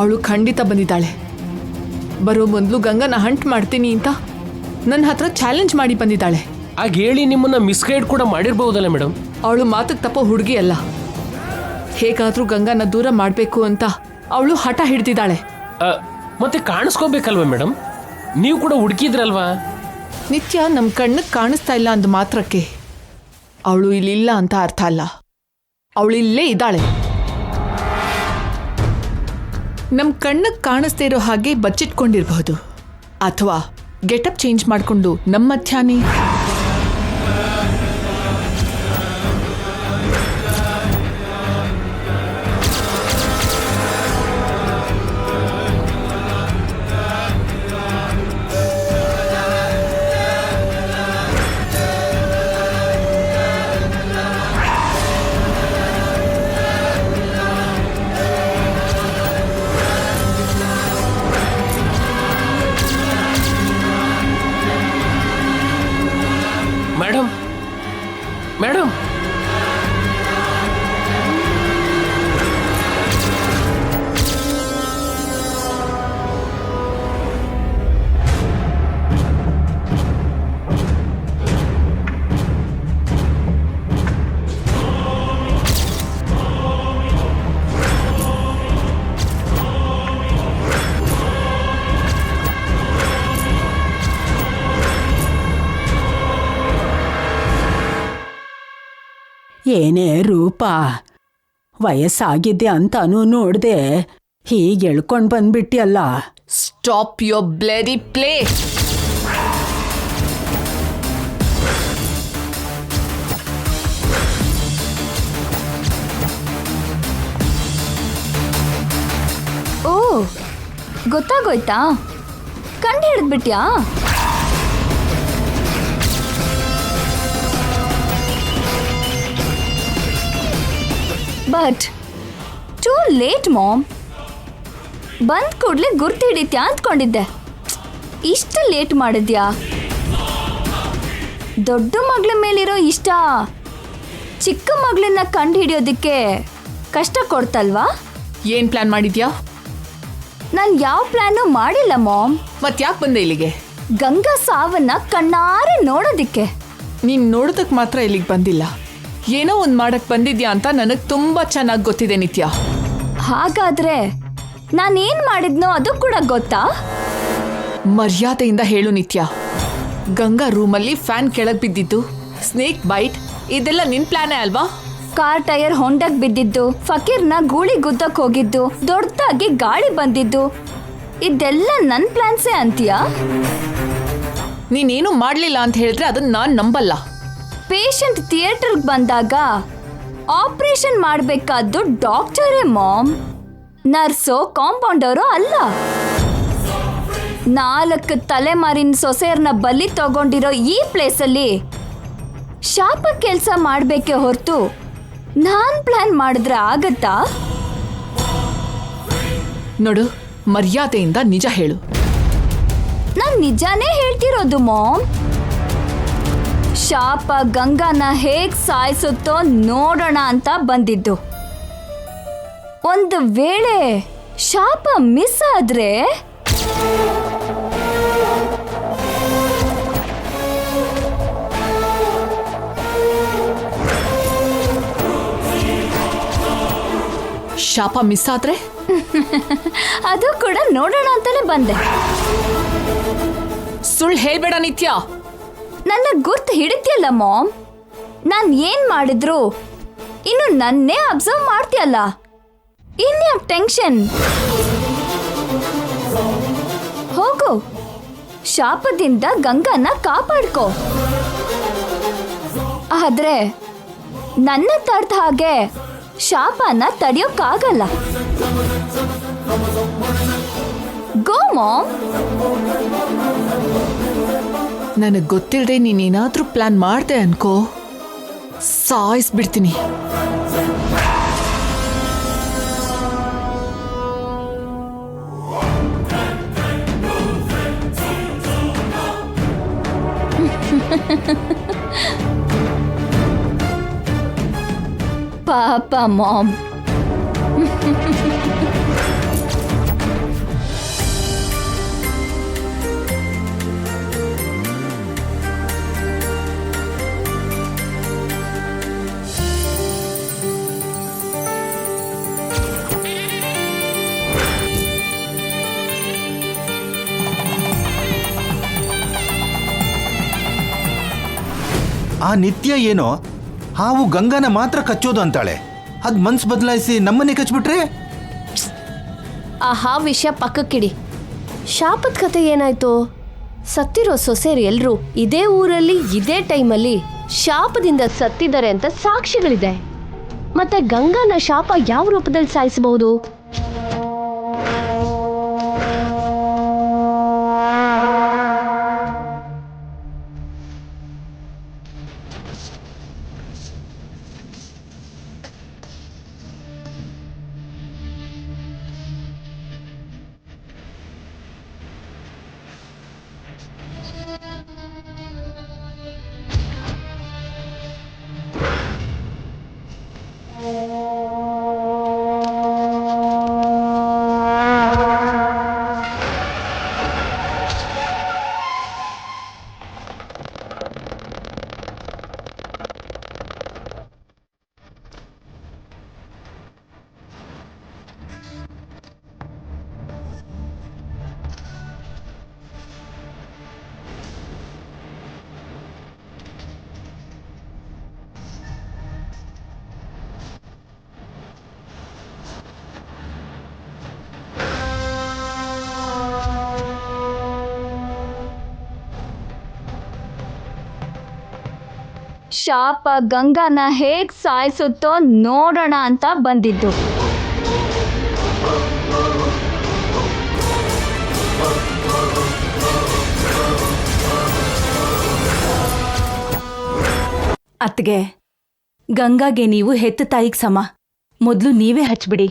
ಅವಳು ಖಂಡಿತ ಬಂದಿದ್ದಾಳೆ. ಬರೋ ಮೊದಲು ಗಂಗನ ಹಂಟ್ ಮಾಡ್ತೀನಿ ಅಂತ ನನ್ನ ಹತ್ರ ಚಾಲೆಂಜ್ ಮಾಡಿ ಬಂದಿದ್ದಾಳೆ. ಆಗ ಹೇಳಿ ನಿಮ್ಮನ್ನ ಮಿಸ್ಗೈಡ್ ಕೂಡ ಮಾಡಿರ್ಬಹುದಲ್ಲ ಮೇಡಮ್. ಅವಳು ಮಾತಕ್ಕೆ ತಪ್ಪೋ ಹುಡುಗಿ ಅಲ್ಲ. ಹೇಗಾದ್ರೂ ಗಂಗನ ದೂರ ಮಾಡಬೇಕು ಅಂತ ಅವಳು ಹಠ ಹಿಡ್ದಿದ್ದಾಳೆ. ಮತ್ತೆ ಕಾಣಿಸ್ಕೋಬೇಕಲ್ವಾ ಮೇಡಮ್? ನೀವು ಕೂಡ ಹುಡುಕಿದ್ರಲ್ವಾ? ನಿತ್ಯ ನಮ್ಮ ಕಣ್ಣಿಗೆ ಕಾಣಿಸ್ತಾ ಇಲ್ಲ ಅಂದ ಮಾತ್ರಕ್ಕೆ ಅವಳು ಇಲ್ಲಿಲ್ಲ ಅಂತ ಅರ್ಥ ಅಲ್ಲ. ಅವಳು ಇಲ್ಲೇ ಇದ್ದಾಳೆ. ನಮ್ಮ ಕಣ್ಣಿಗೆ ಕಾಣಿಸ್ತಾ ಇರೋ ಹಾಗೆ ಬಚ್ಚಿಟ್ಕೊಂಡಿರಬಹುದು, ಅಥವಾ ಗೆಟಪ್ ಚೇಂಜ್ ಮಾಡಿಕೊಂಡು ನಮ್ಮ ಮಧ್ಯಾಹ್ನ ಮೇಡಮ್ ಮೇಡಮ್ ಏನೇ ರೂಪ, ವಯಸ್ಸಾಗಿದ್ದೆ ಅಂತಾನೂ ನೋಡ್ದೆ ಹೀಗೆ ಎಳ್ಕೊಂಡು ಬಂದ್ಬಿಟ್ಟಿಯಲ್ಲ. Stop your bloody play. ಓ, ಗೊತ್ತಾಗೋಯ್ತಾ? ಕಂಡು ಹಿಡಿದ್ಬಿಟ್ಯಾ? But too late mom. ಬಂದ್ ಕೂಡ್ಲೆ ಗುರ್ತು ಹಿಡಿತ್ಯಾ ಅಂದ್ಕೊಂಡಿದ್ದೆ. ಇಷ್ಟು ಲೇಟ್ ಮಾಡಿದ್ಯಾ? ದೊಡ್ಡ ಮಗಳ ಮೇಲಿರೋ ಇಷ್ಟ ಚಿಕ್ಕ ಮಗಳನ್ನ ಕಂಡು ಹಿಡಿಯೋದಕ್ಕೆ ಕಷ್ಟ ಕೊಡ್ತಲ್ವಾ? ಏನ್ ಪ್ಲಾನ್ ಮಾಡಿದ್ಯಾ? ನಾನು ಯಾವ ಪ್ಲಾನು ಮಾಡಿಲ್ಲ ಮಾಮ್. ಮತ್ಯಾಕೆ ಬಂದೆ ಇಲ್ಲಿಗೆ? ಗಂಗಾ ಸಾವನ್ನ ಕಣ್ಣಾರೆ ನೋಡೋದಿಕ್ಕೆ. ನೀನ್ ನೋಡೋದಕ್ಕೆ ಮಾತ್ರ ಇಲ್ಲಿಗೆ ಬಂದಿಲ್ಲ, ಏನೋ ಒಂದು ಮಾಡಕ್ ಬಂದಿದ್ಯಾ ಅಂತ ನನಗೆ ತುಂಬಾ ಚೆನ್ನಾಗಿ ಗೊತ್ತಿದೆ ನಿತ್ಯ. ಹಾಗಾದ್ರೆ ನಾನೇನ್ ಮಾಡಿದ್ನೋ ಅದು ಕೂಡ ಗೊತ್ತಾ? ಮರ್ಯಾದೆಯಿಂದ ಹೇಳು ನಿತ್ಯ. ಗಂಗಾ ರೂಮಲ್ಲಿ ಫ್ಯಾನ್ ಕೆಳಗೆ ಬಿದ್ದಿದ್ದು, ಸ್ನೇಕ್ ಬೈಟ್, ಇದೆಲ್ಲ ನಿನ್ ಪ್ಲಾನೇ ಅಲ್ವಾ? ಕಾರ್ ಟೈರ್ ಹೊಂಡಕ್ ಬಿದ್ದಿದ್ದು, ಫಕೀರ್ನ ಗೂಳಿ ಗುದ್ದಕ್ ಹೋಗಿದ್ದು, ದೊಡ್ಡದಾಗಿ ಗಾಳಿ ಬಂದಿದ್ದು, ಇದೆಲ್ಲ ನನ್ ಪ್ಲಾನ್ಸೇ ಅಂತೀಯಾ? ನೀನೇನು ಮಾಡ್ಲಿಲ್ಲ ಅಂತ ಹೇಳಿದ್ರೆ ಅದನ್ನ ನಾನ್ ನಂಬಲ್ಲ. ಪೇಷಂಟ್ ಥಿಯೇಟರ್ಗೆ ಬಂದಾಗ ಆಪರೇಷನ್ ಮಾಡಬೇಕಾದ್ದು ಡಾಕ್ಟರೇ ಮಾಮ್, ನರ್ಸೋ ಕಾಂಪೌಂಡರೋ ಅಲ್ಲ. 4 ತಲೆಮಾರಿನ ಸೊಸೆಯರ್ನ ಬಲಿ ತಗೊಂಡಿರೋ ಈ ಪ್ಲೇಸಲ್ಲಿ ಶಾಪ ಕೆಲಸ ಮಾಡಬೇಕೆ ಹೊರತು ನಾನ್ ಪ್ಲಾನ್ ಮಾಡಿದ್ರೆ ಆಗತ್ತಾ? ನೋಡು, ಮರ್ಯಾದೆಯಿಂದ ನಿಜ ಹೇಳು. ನಾನ್ ನಿಜಾನೇ ಹೇಳ್ತಿರೋದು ಮಾಮ್. ಶಾಪ ಗಂಗಾನ ಹೇಗ್ ಸಾಯಿಸುತ್ತೋ ನೋಡೋಣ ಅಂತ ಬಂದಿದ್ದು. ಒಂದು ವೇಳೆ ಶಾಪ ಮಿಸ್ ಆದ್ರೆ ಶಾಪ ಮಿಸ್ ಆದ್ರೆ ಅದು ಕೂಡ ನೋಡೋಣ ಅಂತಾನೆ ಬಂದೆ. ಸುಳ್ಳು ಹೇಳ್ಬೇಡ ನಿತ್ಯ. ನನ್ನ ಗುರ್ತು ಹಿಡಿತಿಯಲ್ಲ ಮಾಮ್. ನಾನ್ ಏನ್ ಮಾಡಿದ್ರು ಇನ್ನು ನನ್ನೇ ಅಬ್ಸರ್ವ್ ಮಾಡ್ತೀಯಲ್ಲ, ಇನ್ಯಾಕ್ ಟೆನ್ಷನ್? ಹೋಗು, ಶಾಪದಿಂದ ಗಂಗಾನ ಕಾಪಾಡ್ಕೋ. ಆದ್ರೆ ನನ್ನ ತರ್ದ ಹಾಗೆ ಶಾಪನ ತಡೆಯೋಕ್ಕಾಗಲ್ಲ. ಗೋ ಮಾಮ್. ನನಗೆ ಗೊತ್ತಿಲ್ಲದೆ ನೀನೇನಾದ್ರೂ ಪ್ಲಾನ್ ಮಾಡ್ದೆ ಅನ್ಕೋ, ಸಾಯಿಸ್ಬಿಡ್ತೀನಿ. ಪಾಪ ಮಾಮ್. ಆ ನಿತ್ಯ ಏನೋ ಹಾವು ಗಂಗಾನ ಮಾತ್ರ ಕಚ್ಚೋದು ಅಂತಾಳೆ. ಅದ್ ಮನ್ಸು ಬದಲಾಯಿಸಿ ನಮ್ಮನ್ನೇ ಕಚ್ಬಿಟ್ರೆ? ಆ ಹಾವು ವಿಷಯ ಪಕ್ಕಕ್ಕಿಡಿ. ಶಾಪದ ಕತೆ ಏನಾಯ್ತು? ಸತ್ತಿರೋ ಸೊಸೆಯರು ಎಲ್ರು ಇದೇ ಊರಲ್ಲಿ ಇದೇ ಟೈಮಲ್ಲಿ ಶಾಪದಿಂದ ಸತ್ತಿದ್ದಾರೆ ಅಂತ ಸಾಕ್ಷಿಗಳಿದೆ. ಮತ್ತೆ ಗಂಗಾನ ಶಾಪ ಯಾವ ರೂಪದಲ್ಲಿ ಸಾಯಿಸಬಹುದು? ಶಾಪ ಗಂಗಾನ ಹೇಗ್ ಸಾಯಿಸುತ್ತೋ ನೋಡೋಣ ಅಂತ ಬಂದಿದ್ದು. ಅತ್ಗೆ, ಗಂಗಾಗೆ ನೀವು ಹೆತ್ತ ತಾಯಿಗೆ ಸಮ. ಮೊದಲು ನೀವೇ ಹಚ್ಬಿಡಿ.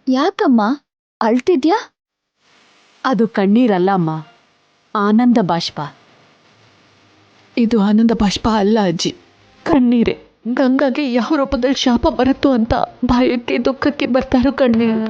ಯಾಕಮ್ಮ ಅಳ್ತಿದ್ಯಾ? ಅದು ಕಣ್ಣೀರಲ್ಲ ಅಮ್ಮ, ಆನಂದ ಬಾಷ್ಪ. ಇದು ಆನಂದ ಬಾಷ್ಪ ಅಲ್ಲ ಅಜ್ಜಿ, ಕಣ್ಣೀರೆ. ಗಂಗಾಗೆ ಯಾವ ರೂಪದಲ್ಲಿ ಶಾಪ ಬರುತ್ತೋ ಅಂತ ಭಯಕ್ಕೆ ದುಃಖಕ್ಕೆ ಬರ್ತಾರೋ ಕಣ್ಣೀರು.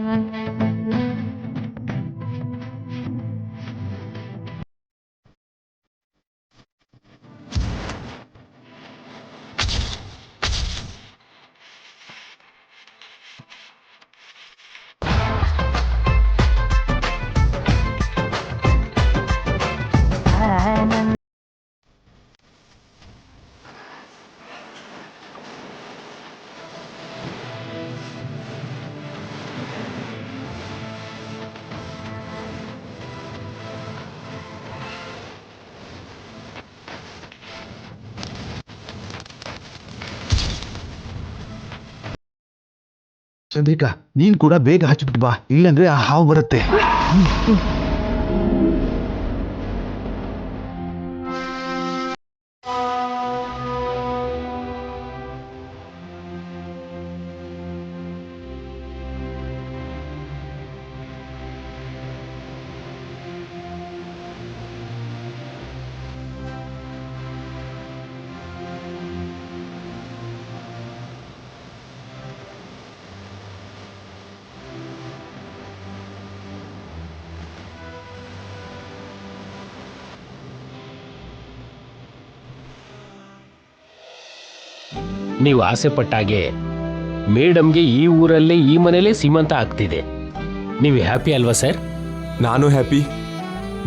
ಚಂದ್ರಿಕಾ, ನೀನ್ ಕೂಡ ಬೇಗ ಹಚ್ಬಿಟ್ಟು ಬಾ, ಇಲ್ಲಂದ್ರೆ ಆ ಹಾವು ಬರುತ್ತೆ. ನೀವು ಆಸೆ ಪಟ್ಟಾಗೆ ಮೇಡಮ್ಗೆ ಈ ಊರಲ್ಲೇ ಈ ಮನೇಲೇ ಸೀಮಂತ ಆಗ್ತಿದೆ. ನೀವು ಹ್ಯಾಪಿ ಅಲ್ವಾ ಸರ್? ನಾನು ಹ್ಯಾಪಿ,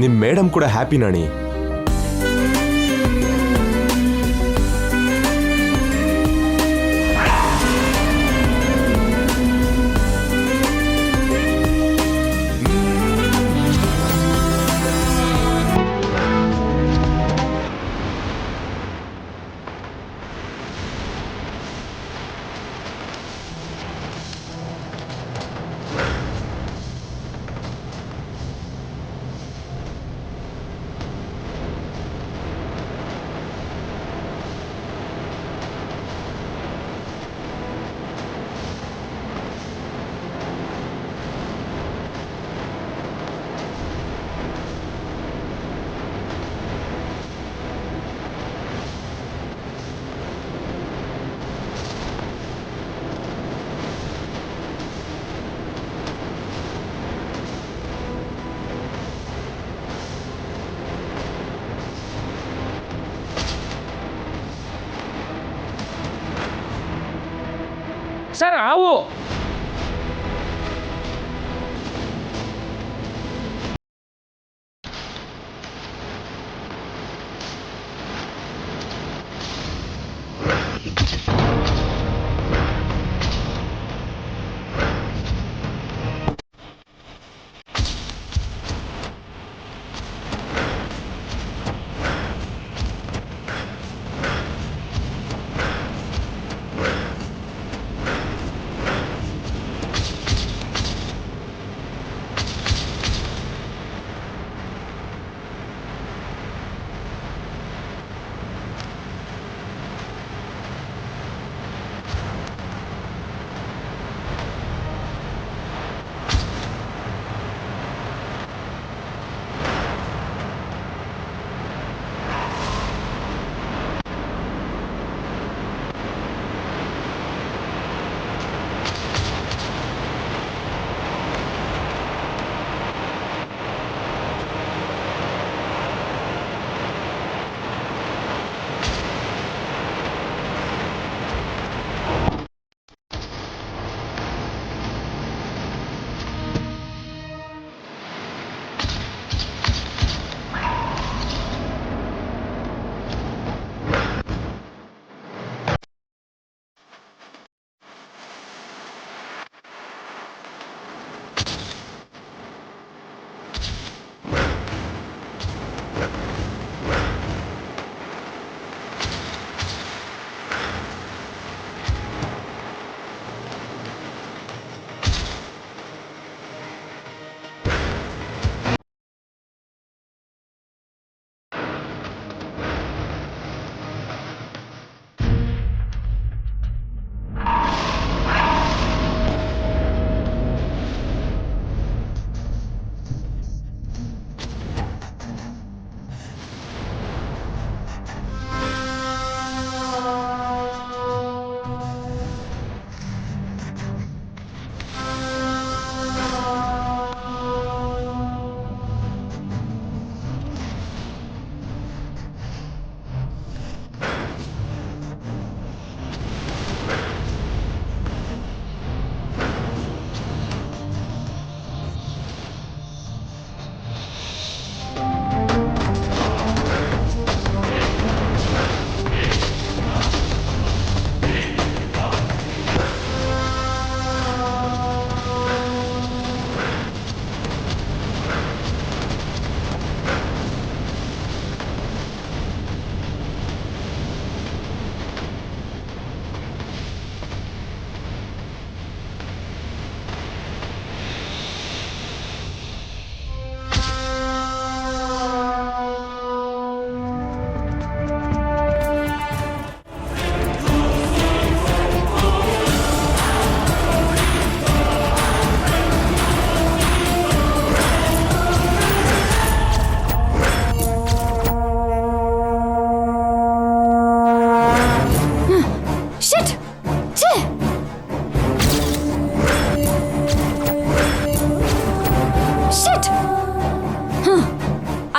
ನಿಮ್ಮ ಮೇಡಮ್ ಕೂಡ ಹ್ಯಾಪಿ ನಾಣಿ. ಸರ್ ಹಾವು.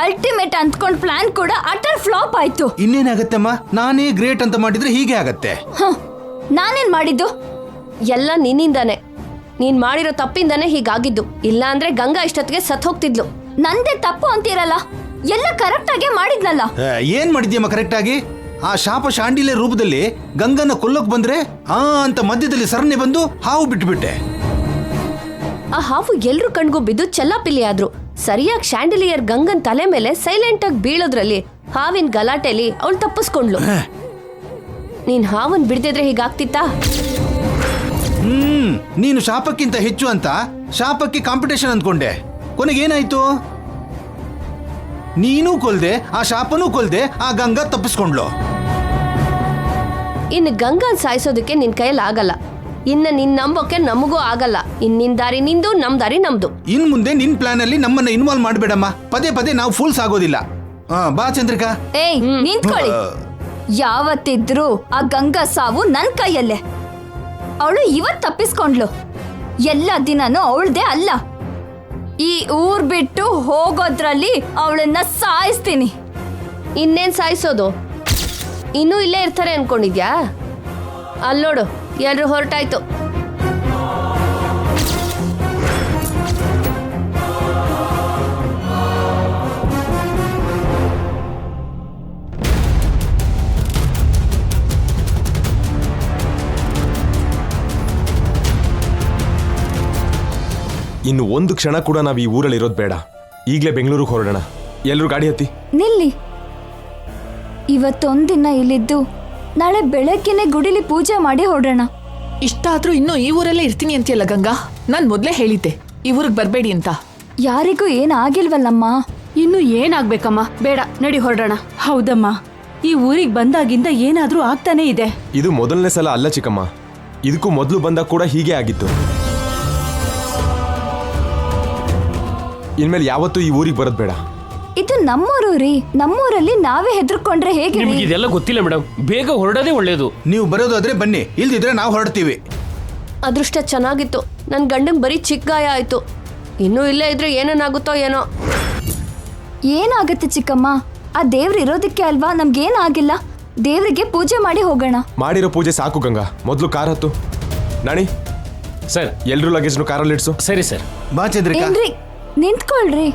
ಅಲ್ಟಿಮೇಟ್ ಅಂದ್ಕೊಂಡ್ ಪ್ಲಾನ್ ಕೂಡ ಅಟರ್ ಫ್ಲಾಪ್ ಆಯ್ತು. ಇನ್ನೇನಾಗತ್ತಮ್ಮ, ನಾನೇ ಗ್ರೇಟ್ ಅಂತ ಮಾಡಿದ್ರೆ ಹೀಗೆ ಆಗತ್ತೆ. ನಾನೇನ್ ಮಾಡಿದ್ದು? ಎಲ್ಲ ನಿನ್ನಿಂದಾನೆ. ನೀನ್ ಮಾಡಿರೋ ತಪ್ಪಿಂದಾನೆ ಹೀಗಾಗಿದ್ದು. ಇಲ್ಲ ಅಂದ್ರೆ ಗಂಗಾ ಇಷ್ಟೊತ್ತಿಗೆ ಸತ್ ಹೋಗ್ತಿದ್ಲು. ನಂದೇ ತಪ್ಪು ಅಂತೀರಲ್ಲ, ಎಲ್ಲ ಕರೆಕ್ಟ್ ಆಗೇ ಮಾಡಿದ್ನಲ್ಲ. ಏನ್ ಮಾಡಿದ್ಯಮ್ಮ ಕರೆಕ್ಟ್ ಆಗಿ? ಆ ಶಾಪ ಶಾಂಡಿಲ್ಯ ರೂಪದಲ್ಲಿ ಗಂಗನ ಕೊಲ್ಲೋಕ್ ಬಂದ್ರೆ ಅಂತ ಮಧ್ಯದಲ್ಲಿ ಸರಣಿ ಬಂದು ಹಾವು ಬಿಟ್ಬಿಟ್ಟೆ. ಆ ಹಾವು ಎಲ್ರು ಕಣ್ಗೂ ಬಿದ್ದು ಚೆಲ್ಲಾಪಿಲ್ಲಿ ಆದ್ರು. ಸರಿಯಾಗಿ ಶಾಂಡಿಲಿಯರ್ ಗಂಗನ್ ತಲೆ ಮೇಲೆ ಸೈಲೆಂಟ್ ಆಗಿ ಬೀಳೋದ್ರಲ್ಲಿ ಹಾವಿನ ಗಲಾಟೆಲಿ ಅವಳು ತಪ್ಪಿಸ್ಕೊಂಡ್ಲು. ನೀನ್ ಹಾವನ್ ಬಿಡ್ದಿದ್ರೆ ಹೀಗಾಗ್ತಿತ್ತಾ? ನೀನು ಶಾಪಕ್ಕಿಂತ ಹೆಚ್ಚು ಅಂತ ಶಾಪಕ್ಕೆ ಕಾಂಪಿಟೇಷನ್ ಅಂದ್ಕೊಂಡೆ. ಕೊನೆಗೇನಾಯ್ತು? ನೀನೂ ಕೊಲ್ದೆ, ಆ ಶಾಪನೂ ಕೊಲ್ದೆ, ಆ ಗಂಗಾ ತಪ್ಪಿಸ್ಕೊಂಡ್ಲು. ಇನ್ನು ಗಂಗಾನ್ ಸಾಯಿಸೋದಕ್ಕೆ ನಿನ್ ಕೈಯಲ್ಲಿ ಆಗಲ್ಲ. ಇನ್ನ ನಿನ್ ನಂಬೋಕೆ ನಮಗೂ ಆಗಲ್ಲ. ನಿನ್ ದಾರಿ ನಿಂದು, ನಮ್ ದಾರಿ ನಮ್ದು. ಇನ್ ಮುಂದೆ ನಿನ್ ಪ್ಲಾನ್ ಅಲ್ಲಿ ನಮ್ಮನ್ನ ಇನ್ವಾಲ್ವ್ ಮಾಡಬೇಡಮ್ಮ. ಪದೇ ಪದೇ ನಾವು ಫೂಲ್ಸ್ ಆಗೋದಿಲ್ಲ. ಬಾ ಚಂದ್ರಿಕಾ. ಏಯ್ ನಿಂತ್ಕೊಳ್ಳಿ. ಯಾವತ್ತಿದ್ರು ಆ ಗಂಗಾ ಸಾವು ನನ್ ಕೈಯಲ್ಲೇ. ಅವಳು ಇವತ್ ತಪ್ಪಿಸ್ಕೊಂಡ್ಲು. ಎಲ್ಲ ದಿನನೂ ಅವಳದೇ ಅಲ್ಲ. ಈ ಊರ್ ಬಿಟ್ಟು ಹೋಗೋದ್ರಲ್ಲಿ ಅವಳನ್ನ ಸಾಯಿಸ್ತೀನಿ. ಇನ್ನೇನ್ ಸಾಯಿಸೋದು? ಇನ್ನೂ ಇಲ್ಲೇ ಇರ್ತಾರೆ ಅನ್ಕೊಂಡಿದ್ಯಾ? ಅಲ್ಲೋಡು, ಎಲ್ರು ಹೊರಟಾಯ್ತು. ಇನ್ನು ಒಂದು ಕ್ಷಣ ಕೂಡ ನಾವು ಈ ಊರಲ್ಲಿ ಇರೋದು ಬೇಡ. ಈಗಲೇ ಬೆಂಗಳೂರಿಗೆ ಹೊರಡೋಣ. ಎಲ್ಲರೂ ಗಾಡಿ ಹತ್ತಿ. ನಿಲ್ಲಿ. ಇವತ್ತೊಂದಿನ ಇಲ್ಲಿದ್ದು ನಾಳೆ ಬೆಳಗ್ಗೆನೆ ಗುಡಿಲಿ ಪೂಜೆ ಮಾಡಿ ಹೊರಡೋಣ. ಇಷ್ಟಾದ್ರೂ ಇನ್ನೂ ಈ ಊರಲ್ಲೇ ಇರ್ತೀನಿ ಅಂತೀಯಲ್ಲ ಗಂಗಾ. ನಾನು ಮೊದಲೇ ಹೇಳಿದ್ದೆ ಈ ಊರಿಗೆ ಬರಬೇಡಿ ಅಂತ. ಯಾರಿಗೂ ಏನಾಗಿಲ್ವಲ್ಲಮ್ಮ. ಇನ್ನು ಏನಾಗ್ಬೇಕಮ್ಮ? ಬೇಡ, ನಡಿ ಹೊರಡೋಣ. ಹೌದಮ್ಮ, ಈ ಊರಿಗೆ ಬಂದಾಗಿಂದ ಏನಾದ್ರೂ ಆಗ್ತಾನೇ ಇದೆ. ಇದು ಮೊದಲನೇ ಸಲ ಅಲ್ಲ ಚಿಕ್ಕಮ್ಮ, ಇದಕ್ಕೂ ಮೊದಲು ಬಂದಾಗ ಕೂಡ ಹೀಗೆ ಆಗಿತ್ತು. ಇನ್ಮೇಲೆ ಯಾವತ್ತೂ ಈ ಊರಿಗೆ ಬರೋದು ಬೇಡ. ಇದು ನಮ್ಮೂರು ರೀ. ನಮ್ಮೂರಲ್ಲಿ ನಾವೇ ಹೆದರ್ಕೊಂಡ್ರೆ ಹೇಗೆ? ನಿಮ್ಗೆ ಇದೆಲ್ಲ ಗೊತ್ತಿಲ್ಲ ಮೇಡಮ್, ಬೇಗ ಹೊರಡೋದೇ ಒಳ್ಳೇದು. ನೀವು ಬರೋದಾದ್ರೆ ಬನ್ನಿ, ಇಲ್ದಿದ್ರೆ ನಾವು ಹೊರಡ್ತೀವಿ. ಅದೃಷ್ಟ ಚೆನ್ನಾಗಿತ್ತು. ನನ್ನ ಗಂಡಂಗೆ ಬರೀ ಚಿಕ್ಕ ಗಾಯ ಆಯ್ತು. ಇನ್ನೂ ಇಲ್ಲೇ ಇದ್ರೆ ಏನೇನಾಗುತ್ತೋ ಏನೋ. ಏನಾಗತ್ತೆ ಚಿಕ್ಕಮ್ಮ? ಆ ದೇವ್ರು ಇರೋದಕ್ಕೆ ಅಲ್ವಾ ನಮ್ಗೇನಾಗಿಲ್ಲ. ದೇವ್ರಿಗೆ ಪೂಜೆ ಮಾಡಿ ಹೋಗೋಣ. ಮಾಡಿರೋ ಪೂಜೆ ಸಾಕು ಗಂಗಾ, ಮೊದಲು ಕಾರ್ ಹತ್ತು. ನಾಣಿ ಸರ್, ಎಲ್ರೂ ಲಗೇಜ್ನು ಕಾರಲ್ಲಿ ಇಡ್ಸು. ಸರಿ ಸರ್. ಬಾ ಚಂದ್ರಿಕಾ. ಏನ್ರಿ, ನಿಂತ್ಕೊಳ್ರಿ.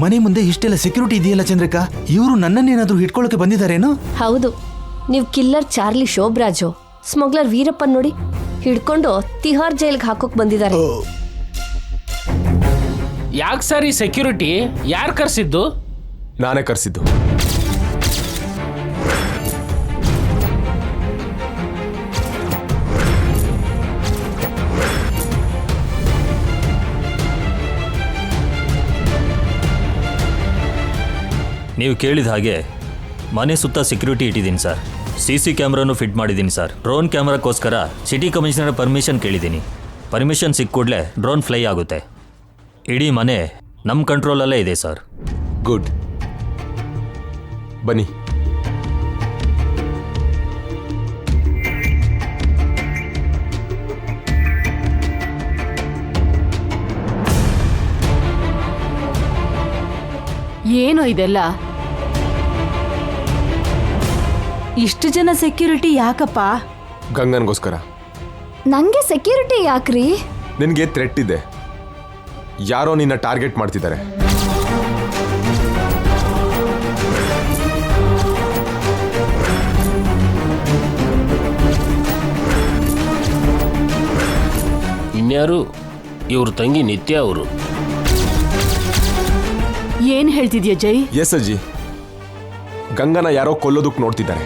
ಮನೆ ಮುಂದೆ ಇಷ್ಟೆಲ್ಲ ಸೆಕ್ಯೂರಿಟಿ ಇದೆಯಲ್ಲ ಚಂದ್ರಿಕಾ, ಇವರು ನನ್ನನ್ನೇನಾದ್ರೂ ಹಿಡ್ಕೊಳ್ಳೋಕೆ ಬಂದಿದ್ದಾರೇನೋ? ಹೌದು, ನೀವು ಕಿಲ್ಲರ್ ಚಾರ್ಲಿ ಶೋಭರಾಜು, ಸ್ಮಗ್ಲರ್ ವೀರಪ್ಪನ್ ನೋಡಿ ಹಿಡ್ಕೊಂಡು ತಿಹಾರ್ ಜೈಲ್ಗೆ ಹಾಕೋಕ್ ಬಂದಿದ್ದಾರೆ. ಯಾಕೆ ಸರ್ ಈ ಸೆಕ್ಯೂರಿಟಿ? ಯಾರು ಕರ್ಸಿದ್ದು? ನಾನೇ ಕರೆಸಿದ್ದು. ನೀವು ಕೇಳಿದ ಹಾಗೆ ಮನೆ ಸುತ್ತ ಸೆಕ್ಯೂರಿಟಿ ಇಟ್ಟಿದ್ದೀನಿ ಸರ್. CC ಕ್ಯಾಮ್ರಾನು ಫಿಟ್ ಮಾಡಿದ್ದೀನಿ ಸರ್. ಡ್ರೋನ್ ಕ್ಯಾಮ್ರಾಕ್ಕೋಸ್ಕರ ಸಿಟಿ ಕಮಿಷನರ್ ಪರ್ಮಿಷನ್ ಕೇಳಿದ್ದೀನಿ. ಪರ್ಮಿಷನ್ ಸಿಕ್ಕ ಕೂಡಲೇ ಡ್ರೋನ್ ಫ್ಲೈ ಆಗುತ್ತೆ. ಇಡೀ ಮನೆ ನಮ್ಮ ಕಂಟ್ರೋಲಲ್ಲೇ ಇದೆ ಸರ್. ಗುಡ್, ಬನ್ನಿ. ಏನೋ ಇದೆಲ್ಲ? ಇಷ್ಟು ಜನ ಸೆಕ್ಯೂರಿಟಿ ಯಾಕಪ್ಪ? ಗಂಗನ್ಗೋಸ್ಕರ. ನಂಗೆ ಸೆಕ್ಯೂರಿಟಿ ಯಾಕ್ರಿ? ನಿನಗೆ ಥ್ರೆಟ್ ಇದೆ. ಯಾರೋ ನಿನ್ನ ಟಾರ್ಗೆಟ್ ಮಾಡ್ತಿದ್ದಾರೆ. ಇನ್ಯಾರು? ಇವ್ರ ತಂಗಿ ನಿತ್ಯ ಅವರು. ಏನ್ ಹೇಳ್ತಿದ್ಯಾ ಜೈ? ಎಸ್ ಅಜ್ಜಿ, ಗಂಗನ ಯಾರೋ ಕೊಲ್ಲೋದಕ್ಕೆ ನೋಡ್ತಿದ್ದಾರೆ.